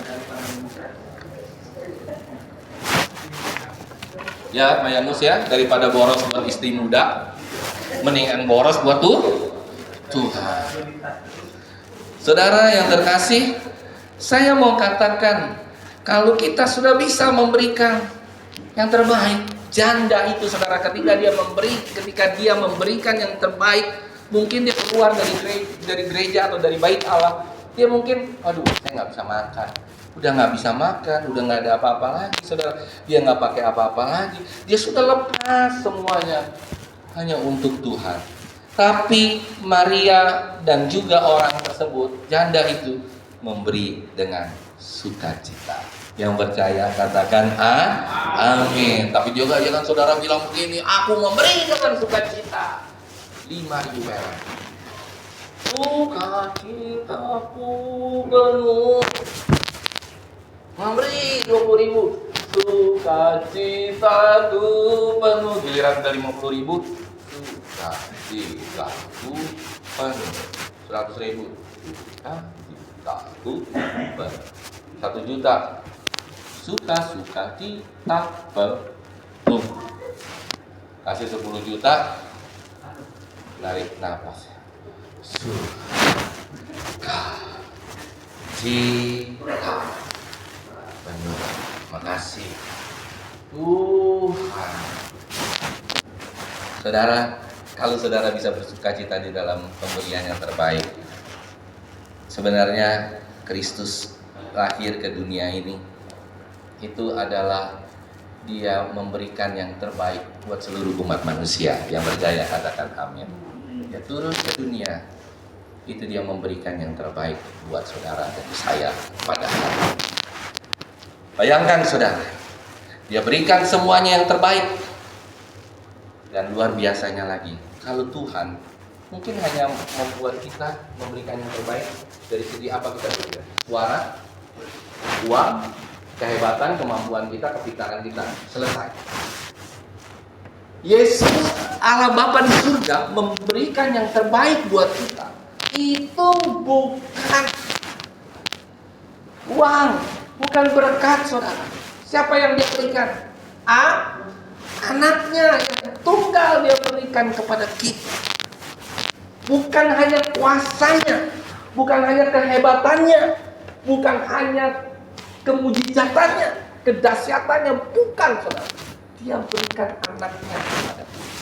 Ya, Mayanus ya, daripada boros buat istri muda, mendingan boros buat Tuhan. Saudara yang terkasih, saya mau katakan, kalau kita sudah bisa memberikan yang terbaik, janda itu saudara ketika dia memberikan yang terbaik, mungkin dia keluar dari gereja atau dari bait Allah, dia mungkin, aduh saya nggak bisa makan, udah nggak bisa makan, udah nggak ada apa-apa lagi, saudara, dia nggak pakai apa-apa lagi, dia sudah lepas semuanya hanya untuk Tuhan. Tapi Maria dan juga orang tersebut, janda itu memberi dengan sukacita. Yang percaya katakan amin. Tapi juga jangan saudara bilang begini, aku memberi dengan sukacita 5.000 perak. Sukacitaku penuh. Memberi 20.000. Sukacitaku penuh. Giliran dari 50.000. Sukacitaku penuh. 100.000. Sukacitaku penuh. 1 juta. Suka kita penuh. Kasih 10 juta, narik nafas. Suka cita penuh. Makasih Tuhan. Saudara, kalau saudara bisa bersukacita di dalam pemberian yang terbaik, sebenarnya Kristus lahir ke dunia ini itu adalah dia memberikan yang terbaik buat seluruh umat manusia. Yang percaya katakan amin. Dia turun ke dunia, itu dia memberikan yang terbaik buat saudara dan saya pada hari ini. Bayangkan saudara, dia berikan semuanya yang terbaik. Dan luar biasanya lagi, kalau Tuhan mungkin hanya membuat kita memberikan yang terbaik dari segi apa kita berikan? Suara, uang, kehebatan, kemampuan kita, kepintaran kita, selesai. Yesus Allah Bapa di surga memberikan yang terbaik buat kita. Itu bukan uang, bukan berkat saudara. Siapa yang dia berikan? Anaknya yang tunggal dia berikan kepada kita. Bukan hanya kuasanya, bukan hanya kehebatannya, bukan hanya kemujizatannya, kedahsyatannya, bukan saudara. Dia berikan anaknya kepada kita.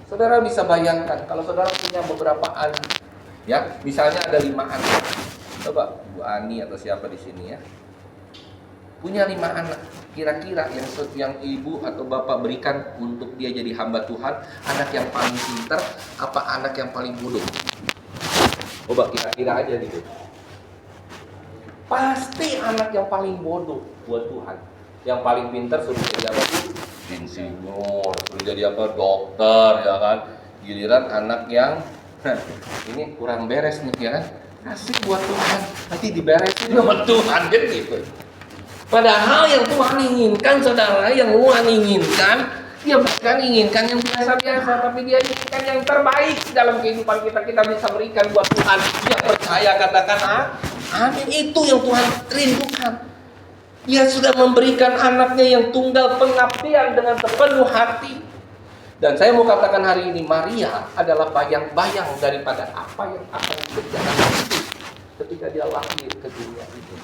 Saudara bisa bayangkan kalau saudara punya beberapa anak, ya, misalnya ada 5 anak. Coba Bu Ani atau siapa di sini ya, punya 5 anak. Kira-kira yang ibu atau bapak berikan untuk dia jadi hamba Tuhan, anak yang paling pintar apa anak yang paling bodoh? Coba kira-kira aja gitu. Pasti anak yang paling bodoh buat Tuhan. Yang paling pintar suruh jadi apa tuh? Insinyur, suruh jadi apa? Dokter, ya kan? Giliran anak yang ini kurang beres nih, ya kan? Kasih buat Tuhan, nanti diberesin sama Tuhan, kan gitu. Padahal yang Tuhan inginkan, saudara, yang Tuhan inginkan, dia bukan inginkan yang biasa-biasa, tapi dia inginkan yang terbaik dalam kehidupan kita. Kita bisa berikan buat Tuhan. Yang percaya katakan amin. Itu yang Tuhan rindukan. Dia sudah memberikan anaknya yang tunggal, pengabdian dengan sepenuh hati. Dan saya mau katakan hari ini, Maria adalah bayang-bayang daripada apa yang akan terjadi ketika dia lahir ke dunia ini.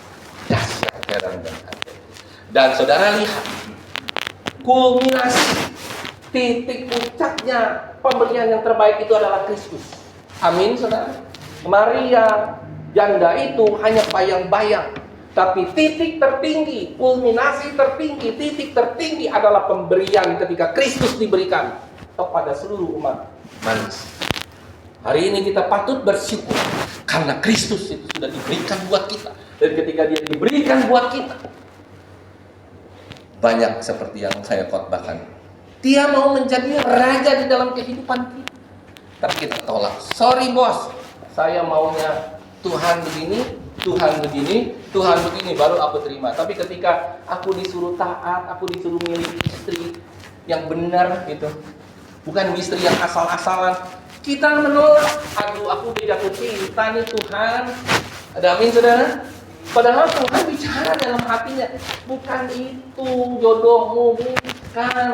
Dahsyat, heran dan aneh. Dan saudara lihat, kulminasi titik puncaknya pemberian yang terbaik itu adalah Kristus. Amin, saudara. Maria janda itu hanya bayang-bayang, tapi titik tertinggi, kulminasi tertinggi, titik tertinggi adalah pemberian ketika Kristus diberikan kepada seluruh umat manusia. Hari ini kita patut bersyukur karena Kristus itu sudah diberikan buat kita. Dan ketika dia diberikan buat kita, banyak seperti yang saya khotbahkan, dia mau menjadi raja di dalam kehidupan kita. Tapi kita tolak. Sorry bos, saya maunya Tuhan begini, Tuhan begini, baru aku terima. Tapi ketika aku disuruh taat, aku disuruh milih istri yang benar gitu, bukan istri yang asal-asalan, kita menolak. Aduh, aku udah jatuh cinta nih Tuhan. Ada amin saudara? Padahal Tuhan bicara dalam hatinya, bukan itu jodohmu, bukan.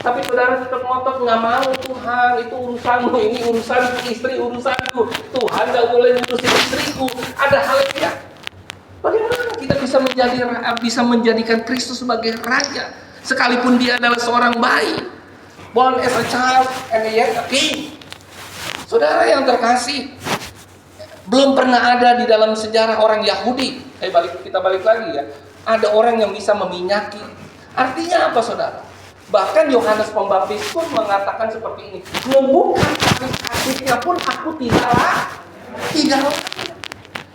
Tapi saudara tetap ngotot, nggak mau Tuhan, itu urusanmu, ini urusanku, istri urusanku. Tuhan nggak boleh ngurusin istriku. Ada hal yang bagaimana kita bisa menjadikan Kristus sebagai raja, sekalipun dia adalah seorang bayi, born as a child and yet a king. Saudara yang terkasih, belum pernah ada di dalam sejarah orang Yahudi. Kita balik lagi ya. Ada orang yang bisa meminyaki. Artinya apa saudara? Bahkan Yohanes Pembaptis pun mengatakan seperti ini. Membuka kasih-kasihnya pun aku tidak.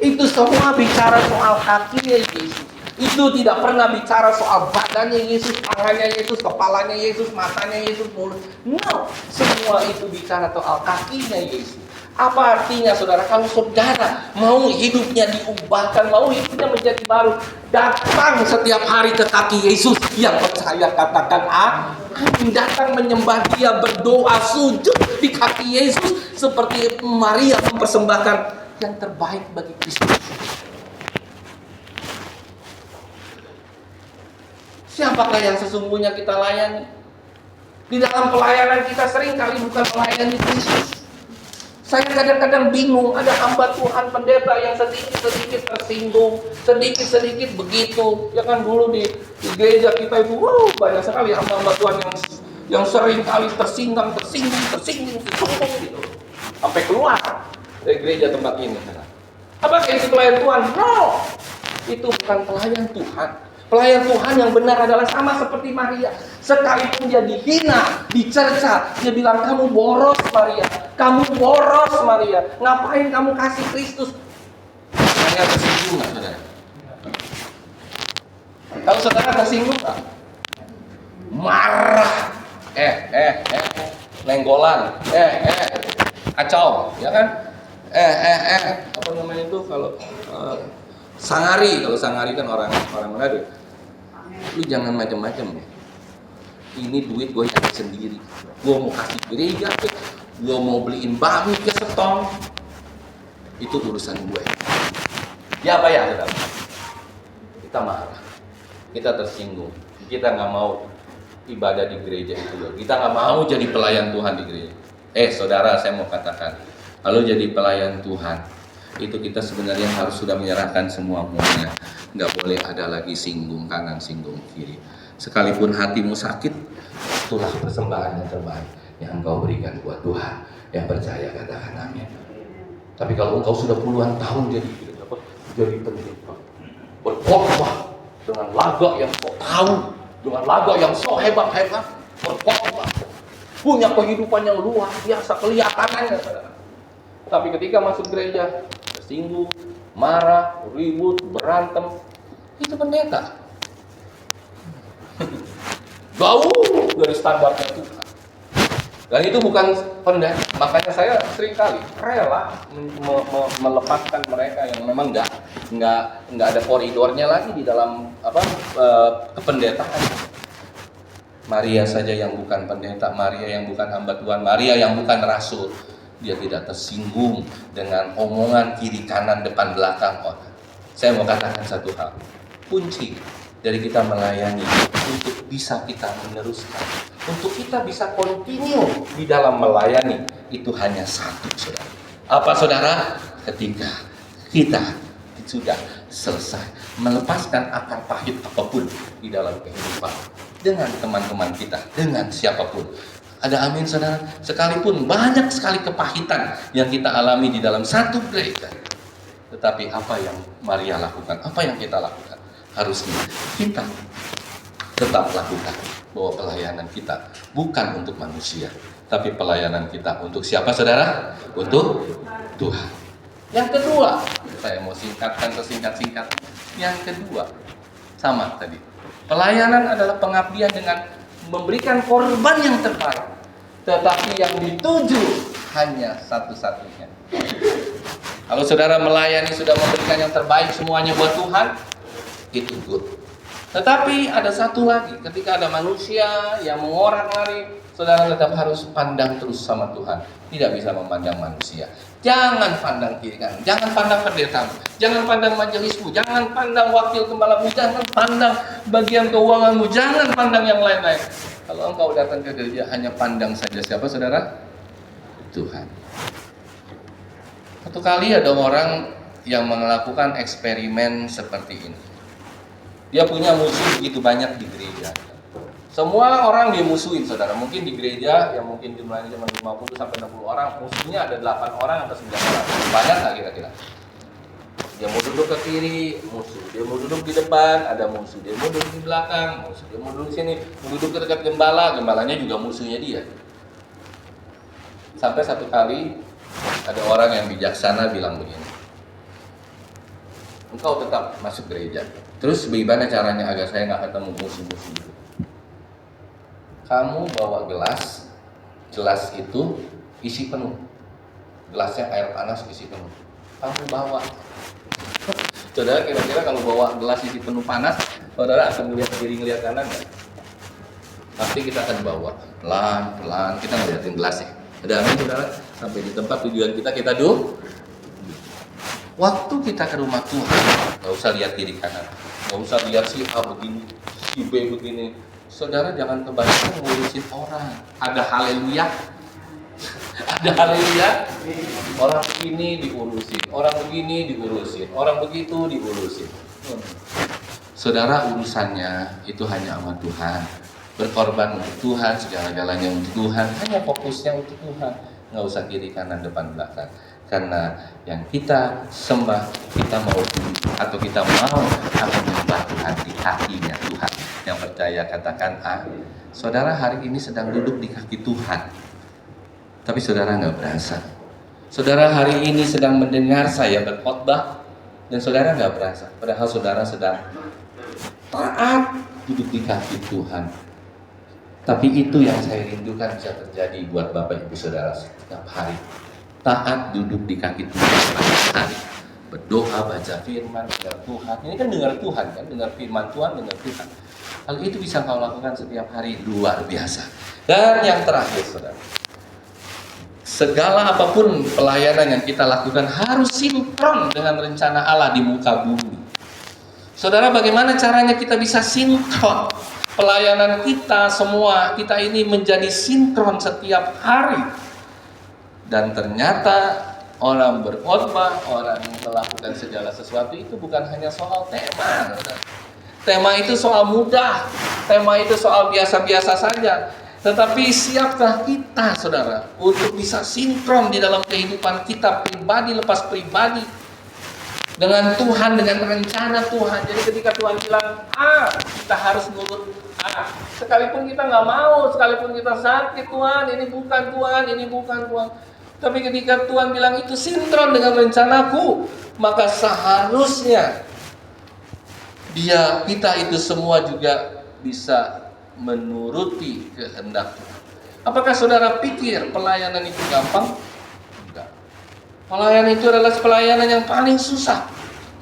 Itu semua bicara soal kakinya Yesus. Itu tidak pernah bicara soal badannya Yesus, tangannya Yesus, kepalanya Yesus, matanya Yesus, mulut. No, semua itu bicara soal kakinya Yesus. Apa artinya saudara? Kalau saudara mau hidupnya diubahkan, mau hidupnya menjadi baru, datang setiap hari ke kaki Yesus. Yang percaya katakan amin. Datang menyembah dia, berdoa, sujud di kaki Yesus. Seperti Maria mempersembahkan yang terbaik bagi Kristus. Siapakah yang sesungguhnya kita layani? Di dalam pelayanan kita sering kali bukan melayani Kristus. Saya kadang-kadang bingung, ada hamba Tuhan pendeta yang sedikit-sedikit tersinggung, sedikit-sedikit begitu. Ya kan dulu di gereja kita itu, banyak sekali hamba-hamba Tuhan yang sering kali tersinggung gitu. Sampai keluar dari gereja tempat ini. Apakah itu pelayan Tuhan? No, itu bukan pelayan Tuhan. Pelayan Tuhan yang benar adalah sama seperti Maria. Sekalipun dia dihina, dicerca, dia bilang, kamu boros Maria, kamu boros Maria, ngapain kamu kasih Kristus? Maria tersinggung nggak saudara? Kalau saudara tersinggung nggak? Marah, lenggolan, kacau, ya kan? Apa namanya itu kalau sangari, kalau sangari kan orang Manado. Lu jangan macam-macam ya. Ini duit gue cari sendiri. Gue mau kasih gereja, gue mau beliin bakmi ke setong. Itu urusan gue. Ya apa ya saudara? Kita marah, kita tersinggung, kita nggak mau ibadah di gereja itu. Kita nggak mau jadi pelayan Tuhan di gereja. Saudara, saya mau katakan, kalau jadi pelayan Tuhan, itu kita sebenarnya harus sudah menyerahkan semuanya. Nggak boleh ada lagi singgung kanan, singgung kiri. Sekalipun hatimu sakit, itulah persembahan yang terbaik yang engkau berikan buat Tuhan. Yang percaya katakan amin. Tapi kalau engkau sudah puluhan tahun jadi pendeta, berkhotbah dengan laga yang sok tahu, dengan laga yang sok hebat-hebat, berkhotbah, punya kehidupan yang luar biasa kelihatannya. Tapi ketika masuk gereja, tersinggung, marah, ribut, berantem, itu pendeta. Jauh dari standarnya Tuhan. Dan itu bukan pendeta. Makanya saya seringkali rela melepaskan mereka yang memang nggak ada koridornya lagi di dalam kependetaan. Maria saja yang bukan pendeta, Maria yang bukan hamba Tuhan, Maria yang bukan rasul. Dia tidak tersinggung dengan omongan kiri kanan depan belakang orang. Saya mau katakan satu hal, kunci dari kita melayani untuk bisa kita meneruskan, untuk kita bisa continue di dalam melayani, itu hanya satu saudara. Apa saudara? Ketika kita sudah selesai melepaskan akar pahit apapun di dalam kehidupan, dengan teman-teman kita, dengan siapapun. Ada amin saudara? Sekalipun banyak sekali kepahitan yang kita alami di dalam satu gereja, tetapi apa yang Maria lakukan, apa yang kita lakukan, harusnya kita tetap lakukan. Bahwa pelayanan kita bukan untuk manusia, tapi pelayanan kita untuk siapa saudara? Untuk Tuhan. Yang kedua, saya mau singkatkan sesingkat-singkat. Yang kedua, sama tadi. Pelayanan adalah pengabdian dengan memberikan korban yang terbaik, tetapi yang dituju hanya satu-satunya, Kalau saudara melayani sudah memberikan yang terbaik semuanya buat Tuhan, itu good. Tetapi ada satu lagi, ketika ada manusia yang mengorak-ngarik, saudara tetap harus pandang terus sama Tuhan. Tidak bisa memandang manusia. Jangan pandang kiri kanan, jangan pandang pendetamu, jangan pandang majelismu, jangan pandang wakil gembalamu, jangan pandang bagian keuanganmu, jangan pandang yang lain-lain. Kalau engkau datang ke gereja hanya pandang saja siapa saudara? Tuhan. Satu kali ada orang yang melakukan eksperimen seperti ini. Dia punya musuh begitu banyak di gereja. Semua orang dia musuhin, saudara. Mungkin di gereja yang mungkin jumlahnya cuma 50 sampai 60 orang, musuhnya ada 8 orang atau 9 orang. Banyak nggak kira-kira? Dia mau duduk ke kiri, musuh. Dia mau duduk di depan, ada musuh. Dia mau duduk di belakang, musuh. Dia mau duduk di sini, mau duduk ke dekat gembala, gembalanya juga musuhnya dia. Sampai satu kali ada orang yang bijaksana bilang begini, engkau tetap masuk gereja. Terus bagaimana caranya agar saya nggak ketemu musuh-musuh itu? Kamu bawa gelas itu isi penuh. Gelasnya air panas isi penuh. Kamu bawa. Saudara kira-kira kalau bawa gelas isi penuh panas, saudara akan ngelihat kiri, ngelihat kanan nggak? Pasti kita akan bawa pelan-pelan, kita ngeliatin gelasnya. Ada amin saudara? Sampai di tempat tujuan kita duduk. Waktu kita ke rumah Tuhan, nggak usah lihat kiri kanan, nggak usah lihat si A begini, si B begini. Saudara jangan kebanyakan ngurusin orang. Ada haleluya, ada haleluya. Orang ini diurusin, orang begini diurusin, orang begitu diurusin. Saudara urusannya itu hanya sama Tuhan. Berkorban untuk Tuhan, segala-galanya untuk Tuhan, hanya fokusnya untuk Tuhan. Nggak usah kiri kanan depan belakang. Karena yang kita sembah, kita mau atau kita mau akan menyembah Tuhan di kakinya Tuhan. Yang percaya katakan saudara hari ini sedang duduk di kaki Tuhan, tapi saudara nggak berasa. Saudara hari ini sedang mendengar saya berkhotbah dan saudara nggak berasa. Padahal saudara sedang taat duduk di kaki Tuhan. Tapi itu yang saya rindukan bisa terjadi buat Bapak Ibu Saudara setiap hari. Taat duduk di kaki Tuhan setiap hari. Berdoa, baca firman, dengar Tuhan. Ini kan dengar Tuhan kan, dengar firman Tuhan, dengar Tuhan. Hal itu bisa kau lakukan setiap hari, luar biasa. Dan yang terakhir saudara, segala apapun pelayanan yang kita lakukan harus sinkron dengan rencana Allah di muka bumi. Saudara, bagaimana caranya kita bisa sinkron? Pelayanan kita semua, kita ini menjadi sinkron setiap hari. Dan ternyata orang berkhotbah, orang melakukan segala sesuatu itu bukan hanya soal tema. Tema itu soal mudah, tema itu soal biasa-biasa saja. Tetapi siapkah kita, saudara, untuk bisa sinkron di dalam kehidupan kita pribadi lepas pribadi dengan Tuhan, dengan rencana Tuhan. Jadi ketika Tuhan bilang A, kita harus nurut A. Sekalipun kita nggak mau, sekalipun kita sakit, Tuhan, ini bukan Tuhan, ini bukan Tuhan. Tapi ketika Tuhan bilang itu sinkron dengan rencanaku, maka seharusnya kita itu semua juga bisa menuruti kehendak Tuhan. Apakah saudara pikir pelayanan itu gampang? Enggak. Pelayanan itu adalah pelayanan yang paling susah.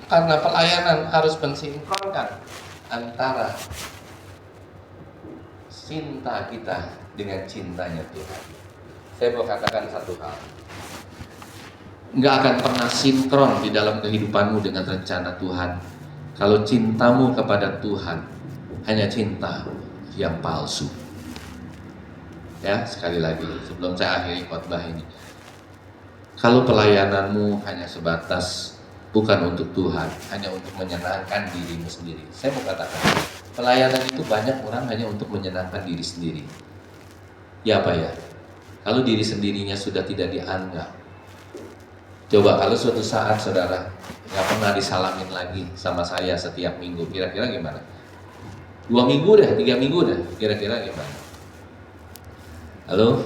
Karena pelayanan harus mensinkronkan antara cinta kita dengan cintanya Tuhan. Saya mau katakan satu hal. Enggak akan pernah sinkron di dalam kehidupanmu dengan rencana Tuhan kalau cintamu kepada Tuhan hanya cinta yang palsu. Ya, sekali lagi sebelum saya akhiri khotbah ini. Kalau pelayananmu hanya sebatas bukan untuk Tuhan, hanya untuk menyenangkan dirimu sendiri. Saya mau katakan, pelayanan itu banyak orang hanya untuk menyenangkan diri sendiri. Ya apa ya? Kalau diri sendirinya sudah tidak dianggap. Coba kalau suatu saat saudara nggak pernah disalamin lagi sama saya setiap minggu, kira-kira gimana? 2 minggu deh, 3 minggu deh, kira-kira gimana? Halo?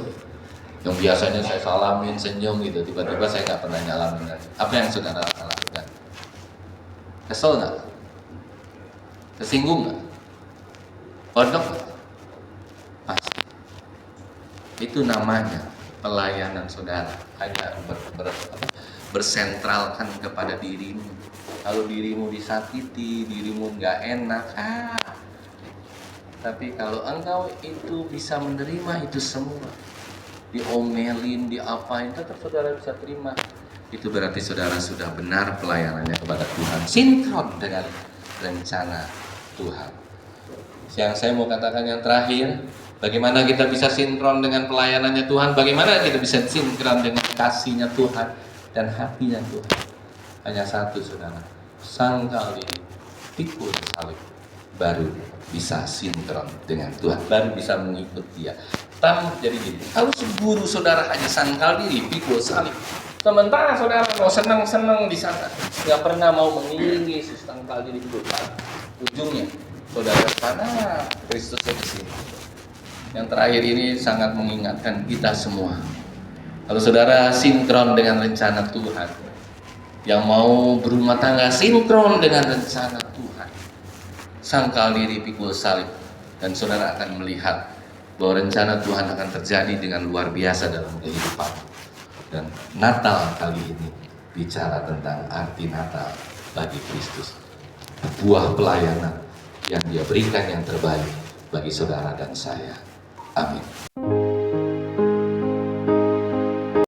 Yang biasanya saya salamin, senyum gitu, tiba-tiba saya nggak pernah nyalamin lagi. Apa yang saudara lakukan? Kesel nggak? Tersinggung nggak? Pondok nggak? Pasti. Itu namanya pelayanan saudara hanya bersentralkan kepada dirimu. Kalau dirimu disakiti, dirimu nggak enak, tapi kalau engkau itu bisa menerima itu semua, diomelin, diapain, tetap saudara bisa terima. Itu berarti saudara sudah benar pelayanannya kepada Tuhan, sinkron dengan rencana Tuhan. Yang saya mau katakan yang terakhir, bagaimana kita bisa sinkron dengan pelayanannya Tuhan, bagaimana kita bisa sinkron dengan kasihnya Tuhan dan hatinya Tuhan. Hanya satu saudara, sangkal ini, pikul salib, baru bisa sinkron dengan Tuhan, baru bisa mengikut Dia. Jadi gini, kalau guru saudara hanya sangkal diri, pikul salib, sementara saudara mau senang-senang di sana, nggak pernah mau mengiringi Yesus sangkal diri pikul salib, ujungnya saudara sana, Kristusnya di sini. Yang terakhir ini sangat mengingatkan kita semua. Kalau saudara sinkron dengan rencana Tuhan, yang mau berumah tangga sinkron dengan rencana Tuhan, sangkal diri pikul salib, dan saudara akan melihat bahwa rencana Tuhan akan terjadi dengan luar biasa dalam kehidupan. Dan Natal kali ini bicara tentang arti Natal bagi Kristus, buah pelayanan yang Dia berikan yang terbaik bagi saudara dan saya. Amin.